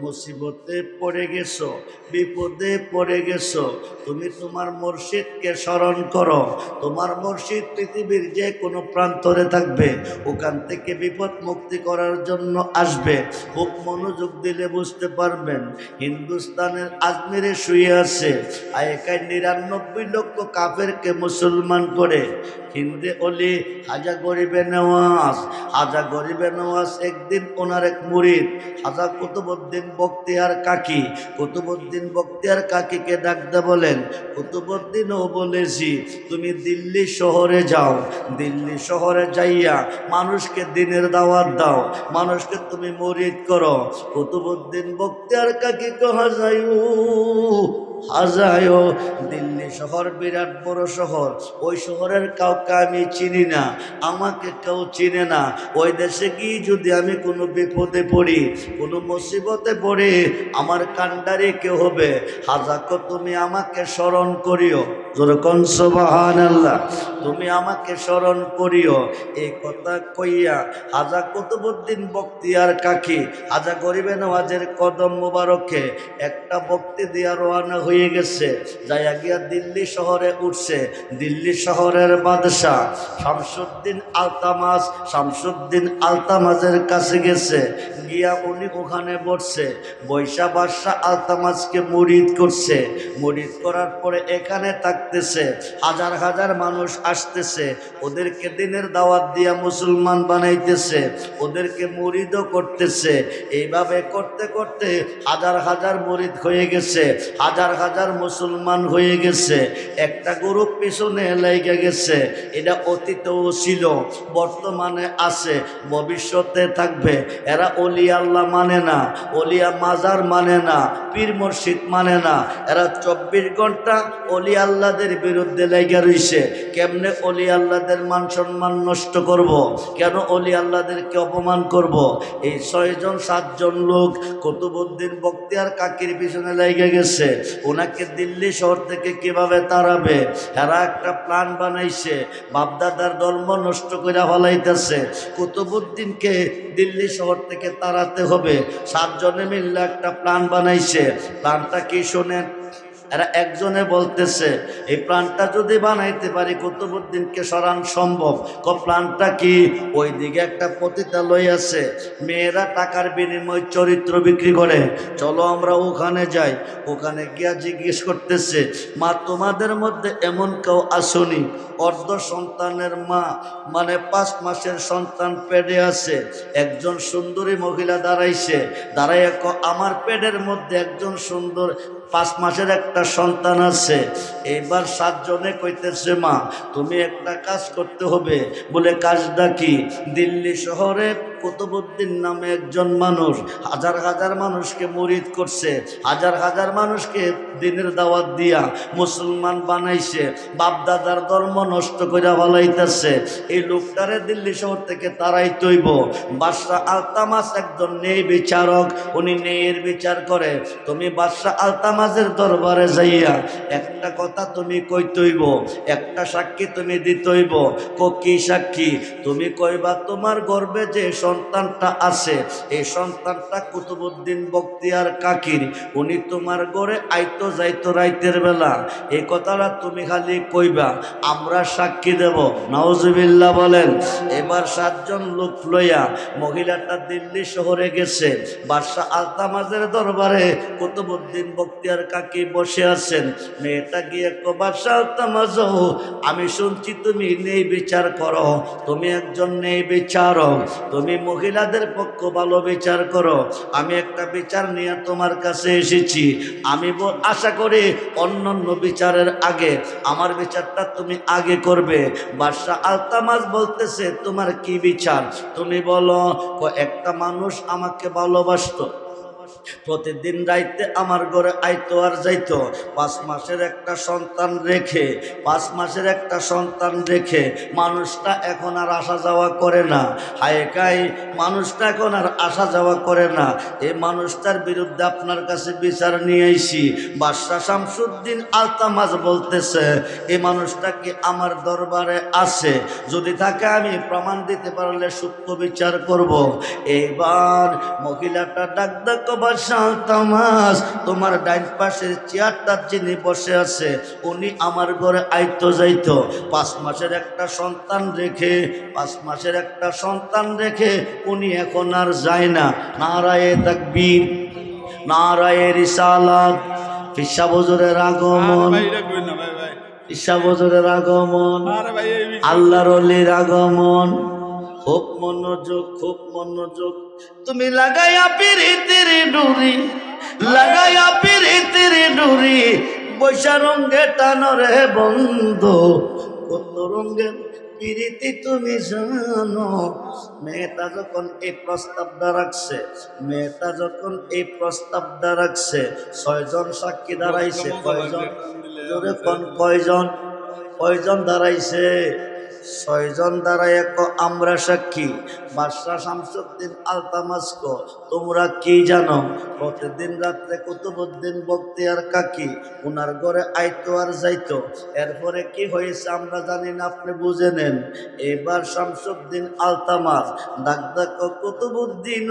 [SPEAKER 1] মুসিবতে পড়ে গেছো, বিপদে পড়ে গেছো, তুমি তোমার মুর্শিদকে স্মরণ করো। তোমার মুর্শিদ পৃথিবীর যে কোনো প্রান্তরে থাকবে, ওখান থেকে বিপদ মুক্তি করার জন্য আসবে। খুব মনোযোগ দিলে বুঝতে পারবেন। হিন্দুস্তানের আজমিরে শুয়ে আছে আয়েকায় ৯৯ লক্ষ কাফেরকে মুসলমান করে। হিন্দে অলি হাজা গরিবে নওয়াজ, হাজা গরিবে নওয়াজ একদিন ওনার এক মুরিদ হাজা কুতুবউদ্দিন বখতিয়ার কাকি, কুতুবউদ্দিন বখতিয়ার কাকিকে ডাকতে বলেন, কুতুবউদ্দিন ও বলেছি তুমি দিল্লি শহরে যাও, দিল্লি শহরে যাইয়া মানুষকে দিনের দাওয়াত দাও, মানুষকে তুমি মুরিদ করো। কুতুবউদ্দিন বখতিয়ার কাকি কহা যায় হাজায়ও। দিল্লি শহর বিরাট বড় শহর, ওই শহরের কাউকে আমি চিনি না, আমাকে কেউ চিনে না। ওই দেশে গিয়ে যদি আমি কোনো বিপদে পড়ি, কোনো মুসিবতে পড়ি, আমার কান্ডারি কেউ হবে। হাজাকো তুমি আমাকে স্মরণ করিও, যেরকম সুবহানাল্লাহ, তুমি আমাকে স্মরণ করিও। এই কথা কইয়া হাজা কুতুবউদ্দিন বখতিয়ার কাকি হাজা গরিবে নওয়াজের কদম মোবারকে একটা বক্তি দিয়া রওনা হয়ে গেছে। যাইয়া গিয়া দিল্লি শহরে উঠছে। দিল্লি শহরের বাদশাহ শামসুদ্দিন আলতামাস, শামসুদ্দিন আলতামাজের কাছে গেছে। গিয়া উনি ওখানে বসছে, বৈশা বাদশাহ আলতামাজকে মুরিদ করছে। মুরিদ করার পরে এখানে থাকতেছে, হাজার হাজার মানুষ আসতেছে, ওদেরকে দিনের দাওয়াত দিয়া মুসলমান বানাইতেছে, ওদেরকে মুরিদও করতেছে। এইভাবে করতে করতে হাজার হাজার মুরিদ হয়ে গেছে, হাজার হাজার মুসলমান হয়ে গেছে। একটা গ্রুপ পিছনে লেগে গেছে। এটা অতীতেও ছিল, বর্তমানে আছে, ভবিষ্যতে থাকবে। এরা অলি আল্লাহ মানে না, অলিয়া মাজার মানে না, পীর মুর্শিদ মানে না। এরা 24 ঘন্টা অলি আল্লাহদের বিরুদ্ধে লেগে রইছে। কেমনে অলি আল্লাহদের মান সম্মান নষ্ট করব, কেন অলি আল্লাহদেরকে অপমান করব। এই 6 জন 7 জন লোক কুতুবউদ্দিন বখতিয়ার কাকির পিছনে লেগে গেছে। ওনাকে দিল্লি শহর থেকে কিভাবে তাড়াবে, এরা একটা প্ল্যান বানাইছে। বাপদাদার ধর্ম নষ্ট করে ফলাইতেছে, কুতুবউদ্দিনকে দিল্লি শহর থেকে তাড়াতে হবে। 7 জনে মিলে একটা প্ল্যান বানাইছে। প্ল্যানটা কি শোনেন। এরা একজনে বলতেছে, এই প্ল্যানটা যদি বানাইতে পারি কুতুবউদ্দিনকে সরান সম্ভব। প্ল্যানটা কি, ওই দিকে একটা পতিতালয় আছে, মেয়েরা টাকার বিনিময়ে চরিত্র বিক্রি করে, চলো আমরা ওখানে যাই। ওখানে গিয়া জিজ্ঞেস করতেছে, মা তোমাদের মধ্যে এমন কেউ আসনি অর্ধ সন্তানের মা, মানে 5 মাসের সন্তান পেটে আছে। একজন সুন্দরী মহিলা দাঁড়াইছে, দাঁড়াইয়া আমার পেটের মধ্যে একজন সুন্দর 5 মাসের একটা সন্তান আছে। এইবার 7 জনে কইতেছে, মা তুমি একটা কাজ করতে হবে। বলে কাজটা কি? দিল্লি শহরে কুতুবউদ্দিন নামে একজন মানুষ হাজার হাজার মানুষকে মুরিদ করছে, হাজার হাজার মানুষকে দিনের দাওয়াত দিয়া মুসলমান বানাইছে, বাপদাদার ধর্ম নষ্ট করে ফলাইতেছে। এই লোকটারে দিল্লি শহর থেকে তারাই তৈব। বাদশাহ আলতামাস একজন ন্যায় বিচারক, উনি ন্যায়ের বিচার করে। তুমি বাদশাহ আলতামাসের দরবারে যাইয়া একটা কথা তুমি কইতইব, একটা সাক্ষী তুমি দিতইব। কি সাক্ষী? তুমি কইবা তোমার গর্বে যে সন্তানটা আছে, এই সন্তানটা কুতুবউদ্দিন বখতিয়ার কাকির। উনি তোমার ঘরে আইতো যাইতো রাইতের বেলা। এই কথাটা তুমি খালি কইবা, আমরা সাক্ষী দেব। নাউজুবিল্লাহ বলেন। এবার 7 জন লোক লইয়া মহিলাটা দিল্লি শহরে গেছে। বাদশাহ আলতামাজের দরবারে কুতুবউদ্দিন বখতিয়ার কাকি বসে আছেন। মেয়েটা গিয়ে বাদশাহ আলতামাজ, আমি শুনছি তুমি ন্যায় বিচার করো, তুমি একজন ন্যায় বিচারক, তুমি মহিলাদের পক্ষ ভালো বিচার করো। আমি একটা বিচার নিয়ে তোমার কাছে এসেছি। আমি আশা করি অন্যান্য বিচারের আগে আমার বিচারটা তুমি আগে করবে। বাদশাহ আলতামাজ বলতেছে, তোমার কি বিচার তুমি বলো। একটা মানুষ আমাকে ভালোবাসতো, প্রতিদিন রাইতে আমার ঘরে আইতো আর যাইতো। 5 মাসের একটা সন্তান রেখে, 5 মাসের একটা সন্তান রেখে মানুষটা এখন আর আসা যাওয়া করে না। হায়কাই মানুষটা এখন আর আসা যাওয়া করে না। এই মানুষটার বিরুদ্ধে আপনার কাছে বিচার নিয়ে আইছি। বাদশাহ শামসুদ্দিন আলতামাজ বলতেছে, এই মানুষটা কি আমার দরবারে আছে? যদি থাকে আমি প্রমাণ দিতে পারলে সূক্ষ্ম বিচার করব। এইবার মহিলাটা ডাক ডাক বাদশাহ তামাস, তোমার ডাইন পাশের চেয়ারটার যিনি বসে আছে উনি আমার ঘরে আইতো যাইতো। 5 মাসের একটা সন্তান রেখে 5 মাসের একটা সন্তান রেখে উনি এখন আর যায় না। নারায়ে তাকবীর, নারায়ে রিসালাত। পিসা হুজুরের আগমন, পিসা হুজুরের আগমন, আল্লাহর ওলির আগমন। খুব মনোযোগ, খুব মনোযোগ। তুমি লাগাইয়া পিরিতির ডুরি, লাগাইয়া পিরিতির ডুরি, বৈশা রঙ্গে টানরে বন্ধু। কত রঙ্গের পিরিতি তুমি জানো। মেয়েটা যখন এই প্রস্তাবটা রাখছে, মেয়েটা যখন এই প্রস্তাবটা রাখছে, 6 জন সাক্ষী দাঁড়াইছে। কয়জন? জোরে কোন কয়জন? কয়জন দাঁড়াইছে? 6 জন দাঁড়ায় আমরা সাক্ষী। বাদশাহ শামসুদ্দিন আলতামাস কো তোমরা কি জানো? প্রতিদিন রাত্রে কুতুবউদ্দিন বখতিয়ার কাকি ওনার ঘরে আইতো আর যাইতো। এরপরে কি হয়েছে আমরা জানি না, আপনি বুঝে নেন। এবার শামসুদ্দিন আলতামাস ডাক ডাক কুতুবউদ্দিন,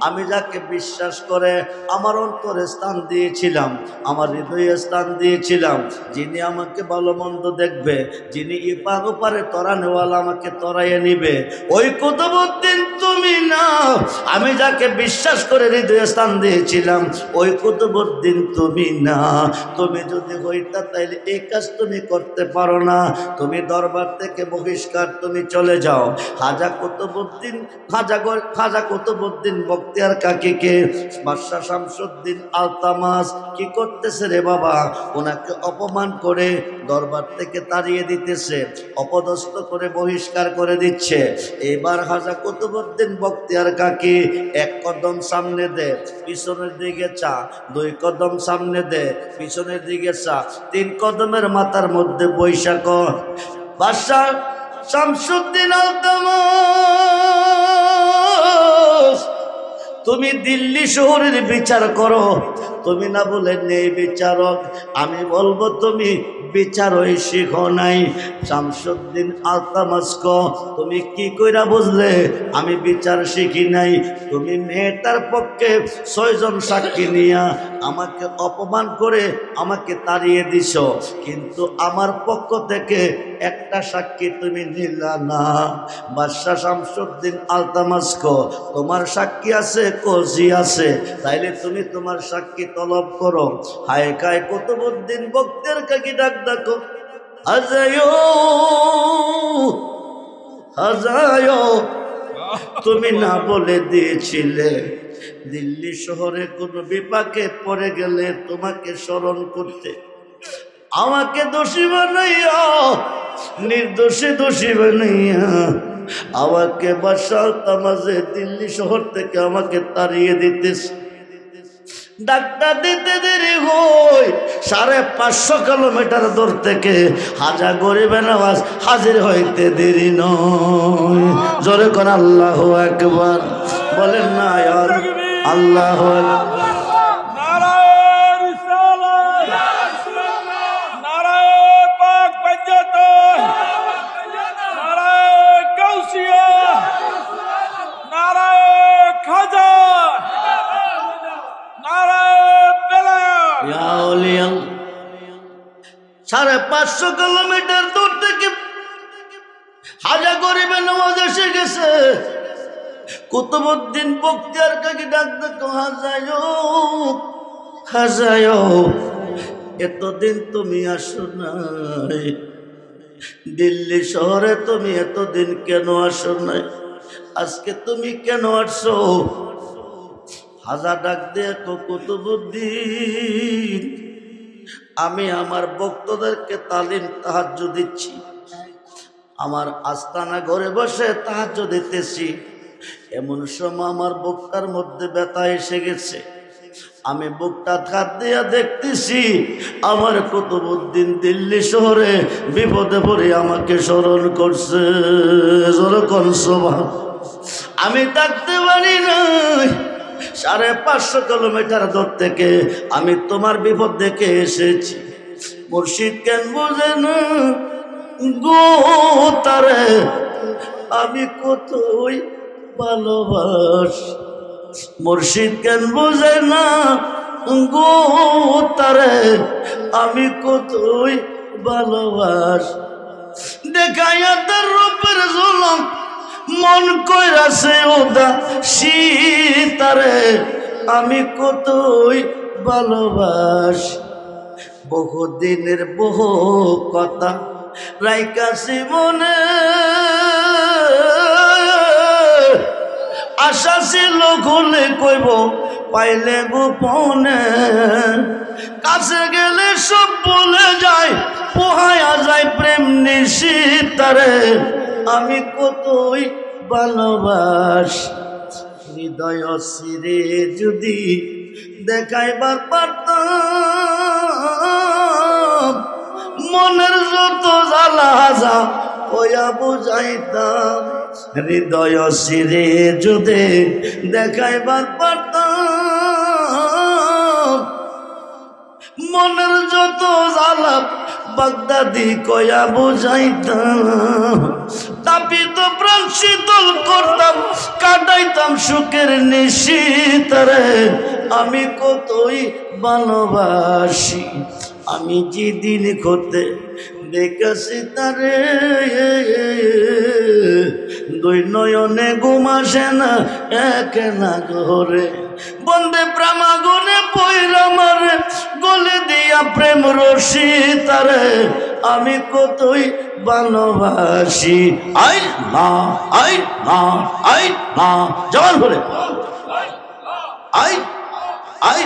[SPEAKER 1] আমি যাকে বিশ্বাস করে আমার অন্তরে স্থান দিয়েছিলাম, আমার হৃদয়ে স্থান দিয়েছিলাম, যিনি আমাকে ভালো মন্দ দেখবে, যিনি ইপার ওপারে তরানেওয়ালা আমাকে তরাইয়ে নিবে, ওই কুতুবউদ্দিন তুমি না। আমি যাকে বিশ্বাস করে হৃদয়ে স্থান দিয়েছিলাম ওই কুতুবউদ্দিন তুমি না। তুমি যদি হইতা তাইলে এই কাজ তুমি করতে পারো না। তুমি দরবার থেকে বহিষ্কার, তুমি চলে যাও। খাজা কুতুবউদ্দিন বখতিয়ার কাকিকে বাদশাহ শামসুদ্দিন আলতামাস কি করতেছে রে বাবা? ওনাকে অপমান করে দরবার থেকে তাড়িয়ে দিতেছে, অপদস্থ করে বহিষ্কার করে দিচ্ছে। এবার খাজা কুতুবউদ্দিন বখতিয়ার কাকি 1 কদম সামনে দে, পিছনের দিকে চা, 2 কদম সামনে দে, পিছনের দিকে চা, 3 কদমের মাথার মধ্যে বৈশাখ। বাদশাহ শামসুদ্দিন আলতামাস, তুমি দিল্লি শহরের বিচার করো, তুমি না বলে নেই বিচারক। আমি বলবো তুমি বিচারই শিখো নাই। শামসুদ্দিন আলতামাস কো তুমি কি কইরা বুঝলে আমি বিচার শিখি নাই? তুমি মেয়েটার পক্ষে 6 জন সাক্ষী নিয়া আমাকে অপমান করে আমাকে তাড়িয়ে দিছ, কিন্তু আমার পক্ষ থেকে একটা সাক্ষী তুমি নিলা না। বাদশাহ শামসুদ্দিন আলতামাস কো তোমার সাক্ষী আছে? কোজি আছে। তাইলে তুমি তোমার সাক্ষী তলব করো। হায় কায় কুতুবউদ্দিন বখতিয়ার কাকি ডাক ডাকো, হাজায়ো হাজায়ো, তুমি না বলে দিয়েছিলে দিল্লি শহরে কোনো বিপাকে পড়ে গেলে তোমাকে স্মরণ করতে। আমাকে দোষী বানাইয়া, নির্দোষী দোষী বানাইয়া আমাকে বাদশাহ আলতামাসে দিল্লি শহর থেকে আমাকে তাড়িয়ে দিতেছে। ডাক্তার দিতে দেরি হই, 550 কিলোমিটার দূর থেকে হাজা গরিবে নওয়াজ হাজির হইতে দেরি নয়। জোরে কোন আল্লাহু আকবার বলেন না ইয়ার আল্লাহু আকবার। ইয়া আউলিয়া 550 কিলোমিটার দূর থেকে হাজা গরিবে নওয়াজ এসে গেছে। কুতুবউদ্দিন বখতিয়ার কাকি ডাক ডাকো, হাজায়ো হাজায়ো, এতদিন তুমি আসো নাই দিল্লি শহরে, তুমি এতদিন কেন আসো নাই? আজকে তুমি কেন আসছো? হাজা ডাক দিয়ে কুতুবউদ্দিন, আমি আমার ভক্তদেরকে তালিম তাহাজ্জুদ দিচ্ছি, আমার আস্তানা ঘরে বসে তাহাজ্জুদ দিতেছি। এমন সময় আমার বুকটার মধ্যে ব্যথা এসে গেছে। আমি বুকটা হাত দিয়া দেখতেছি আমার কুতুবউদ্দিন দিল্লি শহরে বিপদে পড়ে আমাকে স্মরণ করছে। আমি থাকতে পারি নাই, 550 কিলোমিটার দূর থেকে আমি তোমার বিপদ দেখে এসেছি। মুর্শিদ কেন বুঝে না গো তারে আমি কতই ভালোবাসি। মুর্শিদ কেন বুঝে না গো তারে আমি কতই ভালোবাস দেখাইয়া তার রূপের ঝলক মন কইরাছে ওদা সীতারে আমি কতই ভালোবাস বহুদিনের বহু কথা রাইকাছি মনে আশা ছিল খুলে কইব পাইলে গোপনে কাছে গেলে সব বলে যায় পোহায়া যায় প্রেম নিশিতারে আমি কতই ভালোবাস হৃদয় সিরে যদি দেখাইবার পারতাম মনের যত জ্বালা যা কইয়া বুঝাইতাম হৃদয় সিরে যদি দেখাইবার পারতাম মনের যত জ্বালা বাগদাদি কয়া বুঝাইতাম তাপিত প্রাণ শীতল করতাম কাটাইতাম সুখের নিশিতারে আমি কতই ভালোবাসি আমি যেদিন করতে দেখেছি তারে দুই নয়নে ঘুমাসে না এক না ঘরে বন্দে প্রেমাগুনে পয়রা মারে গলে দিয়া প্রেম রশি তারে আমি কতই ভালোবাসি আই না আই না আই না জবান বলে আই আই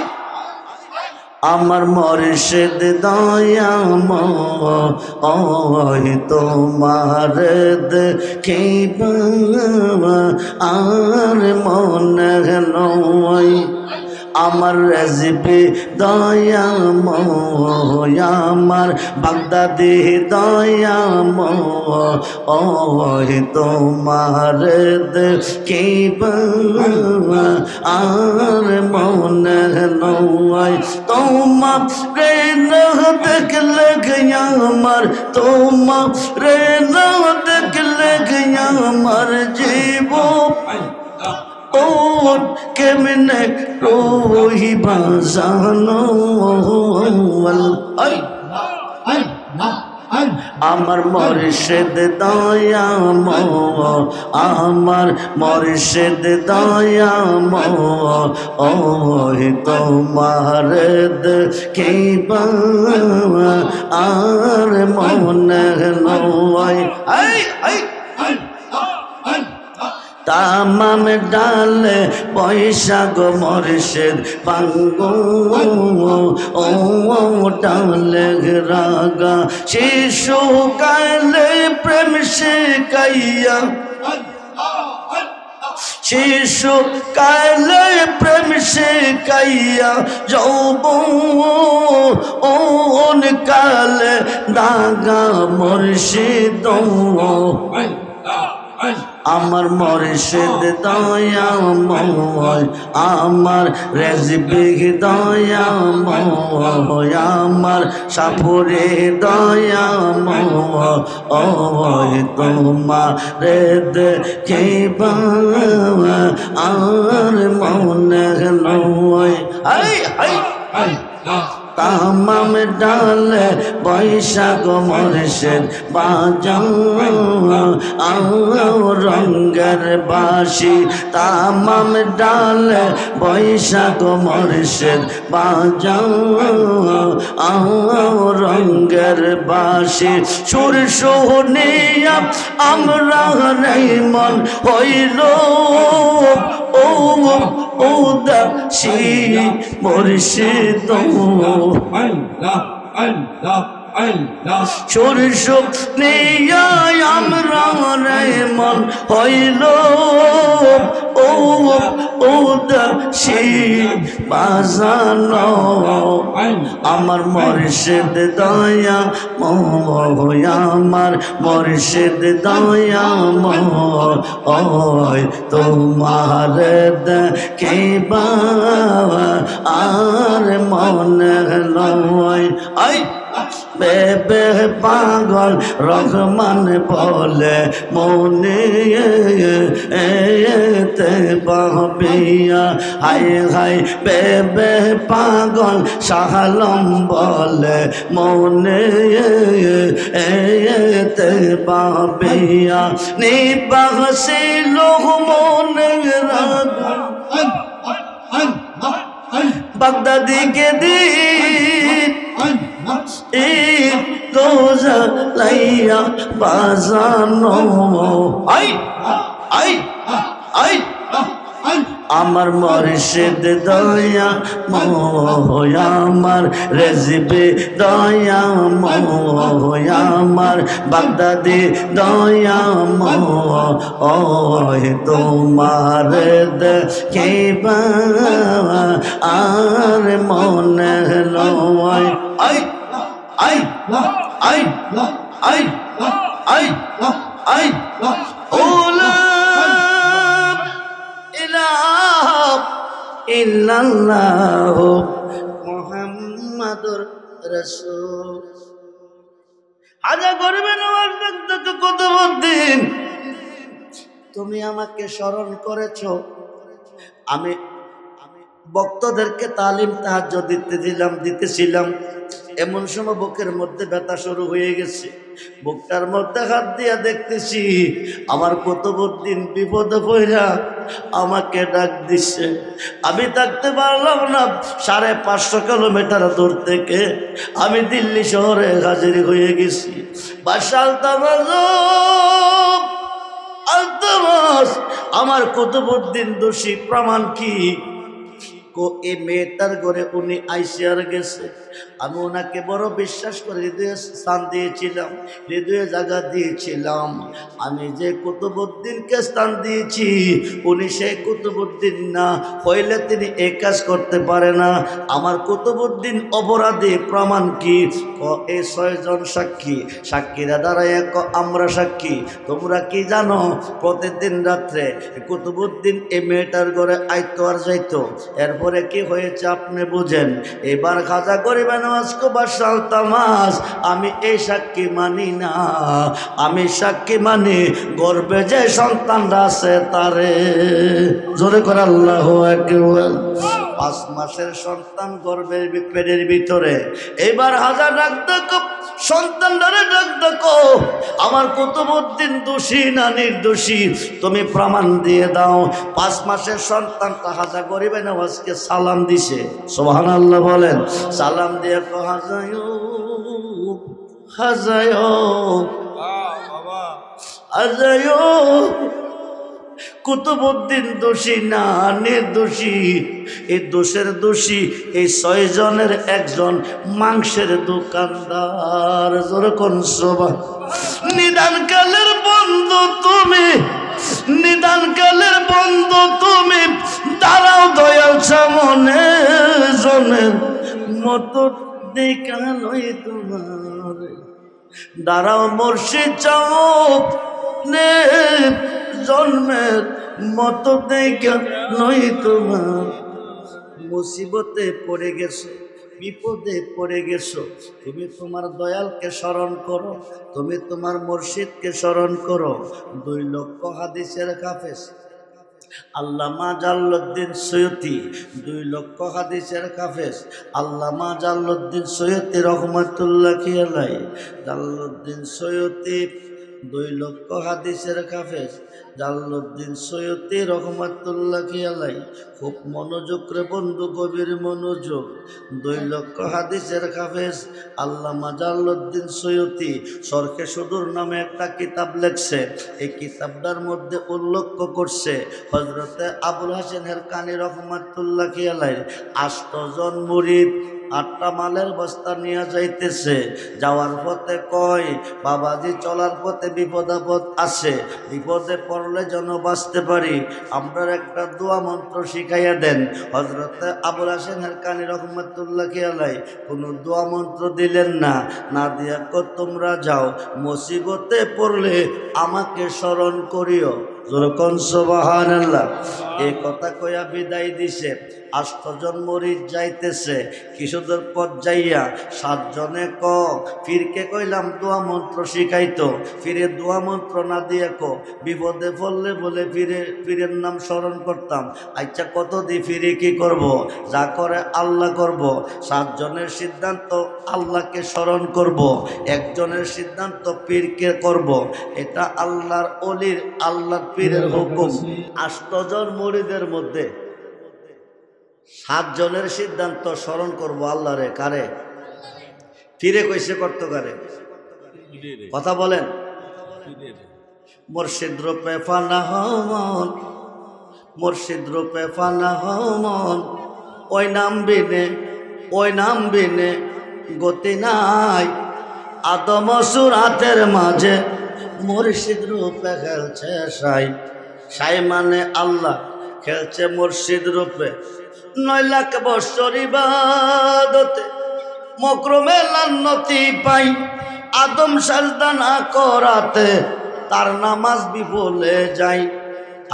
[SPEAKER 1] আমার মুর্শিদ দয়াময় তোমার দেখিবা আর মনে নয় আমার রেজিপি দয়াময় আমার বাগদাদি দয়াময় তোমার দেখিবা আর মনে নয় তোমার রে না দেখলে গয়া আমার তোমার রে না দেখলে গয়া আমার জীবন ও কেমনে রহিবা জানো আমার মুর্শিদ দয়াময় আমার মুর্শিদ দয়াময় তোমার দেখিবা আর মনে নয় তামাম ডালে বৈশাখ মুর্শিদ বাঙ্গো ও ডালে রাগা শিশু কালে প্রেম শিখাইয়া শিশু কালে প্রেম শিখাইয়া যৌবন কালে দাগা মুর্শিদ আমার মুর্শিদ দয়াময় আমার রেজবি দয়াময় আমার সাপুরে দয়াময় তোমার দেখিবা আর মনে নয় তামাম ডালে বৈশাখ মুর্শিদ বাজাও রঙ্গের বাসি তামাম ডালে বৈশাখ মুর্শিদ বাজাও রঙ্গের বাসি সুর শুনিয়া আমরা মন হইল ও দাসি মুর্শিদ সুর শুনিয়া আমরা মন হইল ও দাসি বাজানো আমার মুর্শিদ দয়াময় আমার মুর্শিদ দয়াময় তোমার দেখিবা আর মনে নয় বেবে পাগল রহমান বলে মনে পাবিয়া হায় হায় বেবে পাগল শাহালম বলে মনে এতে পাবিয়া নিবাসিল মনে বাগদাদিকে দিন রোজা লাইয়া বাজানো আই আই আই আমার মুর্শিদ দয়া মোয়া আমার রেজবে দয়া মোয়া আমার বাগদাদি দয়া মোয়া তোমার দেখিবা আর মনে লয় I I I I I I OLA ইল্লাল্লাহ মুহাম্মাদুর রাসূল আজা করবে নওয়াজ দেখতে কত দিন তুমি আমাকে স্মরণ করেছো আমি ভক্তদেরকে তালিম তাহাজ্জুদ দিতেছিলাম এমন সময় বুকের মধ্যে ব্যথা শুরু হয়ে গেছে বুকটার মধ্যে হাত দিয়া দেখতেছি আমার কুতুবউদ্দিন বিপদে পড়া আমাকে ডাক দিচ্ছে আমি থাকতে পারলাম না 550 কিলোমিটার দূর থেকে আমি দিল্লি শহরে হাজির হয়ে গেছি বাদশা আলতামাস আমার কুতুবউদ্দিন দোষী প্রমাণ কি এই মেয়েটার ঘরে উনি আইসিয়ার গেছে আমি ওনাকে বড় বিশ্বাস করে হৃদয়ে স্থান দিয়েছিলাম হৃদয়ে জায়গা দিয়েছিলাম আমি যে কুতুবউদ্দিনকে স্থান দিয়েছি উনি সেই কুতুবউদ্দিন না হইলে তিনি এই কাজ করতে পারে না আমার কুতুবউদ্দিন অপরাধী প্রমাণ কি এই 6 জন সাক্ষীরা দাঁড়ায় আমরা সাক্ষী তোমরা কি জানো প্রতিদিন রাত্রে কুতুবউদ্দিন এই মেয়েটার ঘরে আইতো আর যাইতো এরপরে কি হয়েছে আপনি বুঝেন এবার খাজা করিবেন আলতামাস আমি এই সাক্ষী মানি না আমি সাক্ষী মানি গর্বে যে সন্তানরা আছে তারে জোরে করে আল্লাহু আকবার 5 মাসের সন্তান গর্ভের পেটের ভিতরে এবার হাজার ডাক দেখো সন্তানরা ডাক দেখো আমার কুতুবউদ্দিন দোষী না নির্দোষী তুমি প্রমাণ দিয়ে দাও 5 মাসের সন্তানটা হাজা গরিবে নওয়াজকে সালাম দিছে সুবহানাল্লাহ বলেন সালাম দিয়ে হাজায়ো হাজায়ো হাজায়ো কুতুবউদ্দিন দোষী না নির্দোষী এই দোষের দোষী এই 6 জনের একজন মাংসের দোকানদার যেরকম সবাই নিদানকালের বন্ধু তুমি নিদানকালের বন্ধু তুমি দাঁড়াও দয়াল সামনে জনের মতো দেখা নয় তোমার দাঁড়াও মুর্শিদ চাও নে জন্মের মতো দেখা নয় তোমার মুসিবতে পড়ে গেছো বিপদে পড়ে গেছো তুমি তোমার দয়ালকে স্মরণ করো তুমি তোমার মুর্শিদকে স্মরণ করো 2 লক্ষ হাদিসের হাফেজ আল্লামা জালালউদ্দিন সৈয়দী 2 লক্ষ হাদিসের হাফেজ আল্লামা জালালউদ্দিন সৈয়দী রহমাতুল্লাহি আলাইহি জালালউদ্দিন সৈয়দী 2 লক্ষ হাদিসের হাফেজ জালালউদ্দিন সৈয়দী রহমাতুল্লাহি আলাইহি খুব মনোযোগ রে বন্ধু গভীর মনোযোগ 2 লক্ষ হাদিসের হাফেজ আল্লামা জালালউদ্দিন সৈয়দী শরহে সুদূর নামে একটা কিতাব লেখছে এই কিতাবটার মধ্যে উল্লেখ করছে হযরতে আবুল হাসান হেরকানি রহমাতুল্লাহি আলাইহি 8 জন মুরিদ 8টা মালের বস্তা নিয়ে যাইতেছে যাওয়ার পথে কয় বাবাজি চলার পথে বিপদ আপদ আছে বিপদে পড়লে যেন বাঁচতে পারি আমরা একটা দোয়া মন্ত্র শিখাইয়া দেন হযরতে আবুল হাসান হেরকানি রহমাতুল্লাহি আলাইহি কোনো দোয়া মন্ত্র দিলেন না না দিয়া তোমরা যাও মুসিবতে পড়লে আমাকে স্মরণ করিও যেরকম সুবহানাল্লাহ। এই কথা কইয়া বিদায় দিছে। 8 জন মরিদ যাইতেছে, কিছুদূর পর যাইয়া 7 জনে ফিরকে কইলাম দোয়া মন্ত্র শিখাইতো, ফিরে দোয়া মন্ত্র না দিয়ে বিপদে পড়লে বলে ফিরের নাম স্মরণ করতাম। আচ্ছা কত দি ফিরে কি করব? যা করে আল্লাহ করব। 7 জনের সিদ্ধান্ত আল্লাহকে স্মরণ করব, একজনের সিদ্ধান্ত পীরকে করব। এটা আল্লাহর অলির আল্লাহর পীরের হুকুম। 8 জন মুরিদের মধ্যে 7 জনের সিদ্ধান্ত স্মরণ করব আল্লাহরে। কারে? ফিরে কইছে করতে কারে? কথা বলেন। মুর্শিদ রূপে ফানা হমন, মুর্শিদ রূপে ফানা হমন, ওই নাম বিনে গতি নাই। আদম সুরাতের মাঝে মুর্শিদ রূপে খেলছে সাই। সাই মানে আল্লাহ, খেলছে মুর্শিদ রূপে। 9 লাখ বৎসর ইবাদতে মকরমে লান্নতি পাই। আদম সাজদা না করাতে তার নামাজ বিফলে যায়।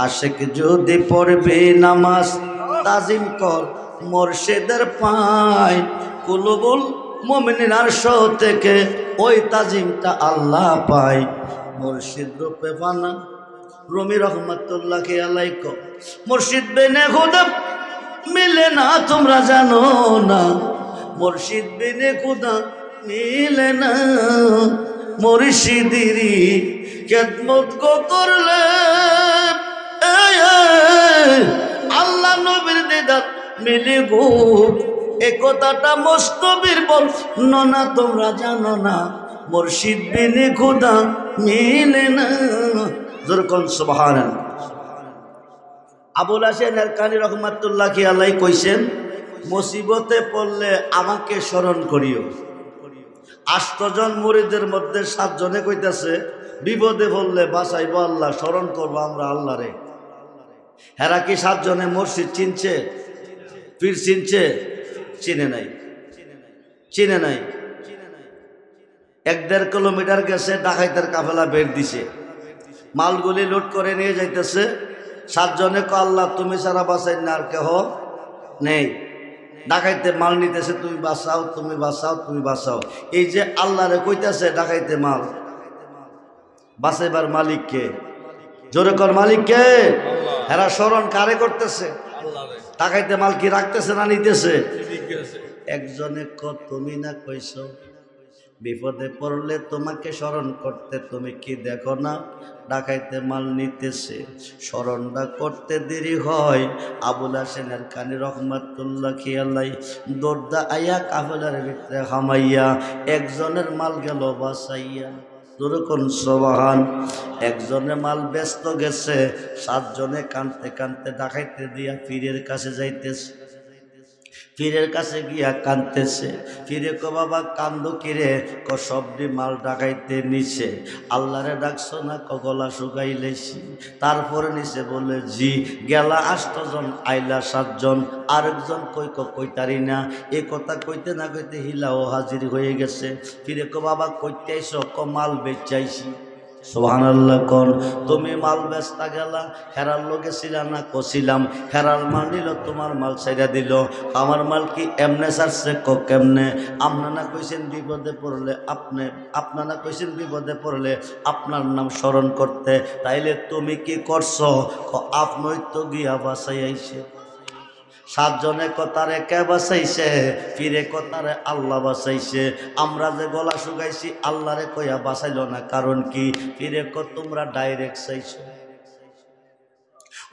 [SPEAKER 1] আশিক যদি পড়বে নামাজ তাজিম কর মুর্শিদের পায়। কুলুবুল মুমিনিন আরশ থেকে ওই তাজিমটা আল্লাহ পায়। মুর্শিদ রূপে ফানা রুমি রহমাতুল্লাহি আলাইহি মুর্শিদ বিনে খুদা মিলে না, তোমরা জানো না। মুর্শিদ বিনে খুদা মিলে না। মুর্শিদেরই খেদমত করলে আল্লাহ নবীর দিদার মিলে গো। এ কথাটা মস্তবীর বল না, তোমরা জানো না। মুর্শিদ বিনে খুদা মিলে না। যেরকম সুবহানাল্লাহ। আবুল হাসেন এরকানি রহমাতুল্লাহি আলাইহি কইছেন, মুসিবতে পড়লে আমাকে স্মরণ করিও। 8 জন মুরিদের মধ্যে 7 জনে কইতাছে বিপদে পড়লে বাঁচাইব আল্লাহ, স্মরণ করবো আমরা আল্লাহরে। হেরা কি 7 জনে মুর্শিদ চিনছে? পীর চিনছে? চিনে নাই, চিনে নাই। 1-1.5 কিলোমিটার গেছে, ডাকাইতের কাফেলা বের দিছে, মালগুলি লুট করে নিয়ে যাইতেছে। 7 জনে আল্লাহ তুমি সারা বাঁচাই না, আর কেহ নেই। ডাকাইতে মাল নিতেছে, তুমি বাঁচাও, তুমি বাঁচাও, তুমি বাঁচাও। এই যে আল্লাহরে কইতেছে ডাকাইতে মাল, বাঁচাইবার মালিককে। জোরে কর মালিককে। হেরা স্মরণ কারে করতেছে? ডাকাইতে মাল কি রাখতেছে না নিতেছে? একজনে তুমি না কইছ বিপদে পড়লে তোমাকে স্মরণ করতে, তুমি কি দেখো না ডাকাইতে মাল নিতেছে? স্মরণটা করতে দেরি হয়। আবুল হাসেন এরকানি রহমাতুল্লাহি আলাইহি দর্দা আয়া কাফেলার ভিতরে হামাইয়া একজনের মাল গেল বাঁচাইয়া। যেরকম সুবহান। একজনের মাল ব্যস্ত গেছে, 7 জনে কানতে কানতে ডাকাইতে দিয়া পীরের কাছে যাইতেছে। পীরের কাছে গিয়া কানতেছে। পীরে কো বাবা কান্দো কিরে? ক সবটি মাল ডাকাইতে নিছে। আল্লাহরে ডাকছো না? ক গলা শুকাইলেছি। তারপরে নিছে বলে জি। গেলা 8 জন, আইলা 7 জন। আরেকজন কইতারি না। এ কথা কইতে না কইতে হিলাও হাজির হয়ে গেছে। পীরে কো বাবা কইতে আইছো? ক মাল বেচাইছি। সুবহানাল্লাহ কোন। তুমি মাল বেচতা গেলা, হেরার লোকে ছিলা না? কছিলাম। হেরার মাল নিল, তোমার মাল ছাইরা দিল। আমার মাল কি এমনে ছাড়ছে? ক কেমনে? আপনারা কইছেন বিপদে পড়লে আপনারা কইছেন বিপদে পড়লে আপনার নাম স্মরণ করতে, তাইলে তুমি কি করছো? ক আপনই তো গিয়া বাঁচাই আইছে। 7 জনে কথারে কে বাঁচাইছে? পীরে কথারে আল্লাহ বাঁচাইছে। আমরা যে গলা শুকাইছি আল্লাহরে কইয়া বাঁচাইল না, কারণ কি? পীরে তোমরা ডাইরেক্ট চাইছো।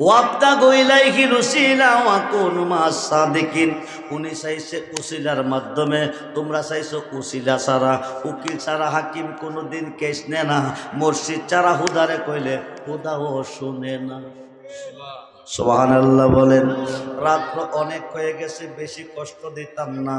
[SPEAKER 1] ওয়াবতাগু ইলাইহি রুসিলা ওয়া কুনু মাস সাদিকিন। উনি চাইছে উসিলার মাধ্যমে, তোমরা চাইছো উসিলা ছাড়া। উকিল ছাড়া হাকিম কোনোদিন কেস নেয় না। মুর্শিদ ছাড়া হুদারে কইলে হুদাও শুনে না। সুবহানাল্লাহ বলেন। রাত অনেক হয়ে গেছে, বেশি কষ্ট দিতাম না।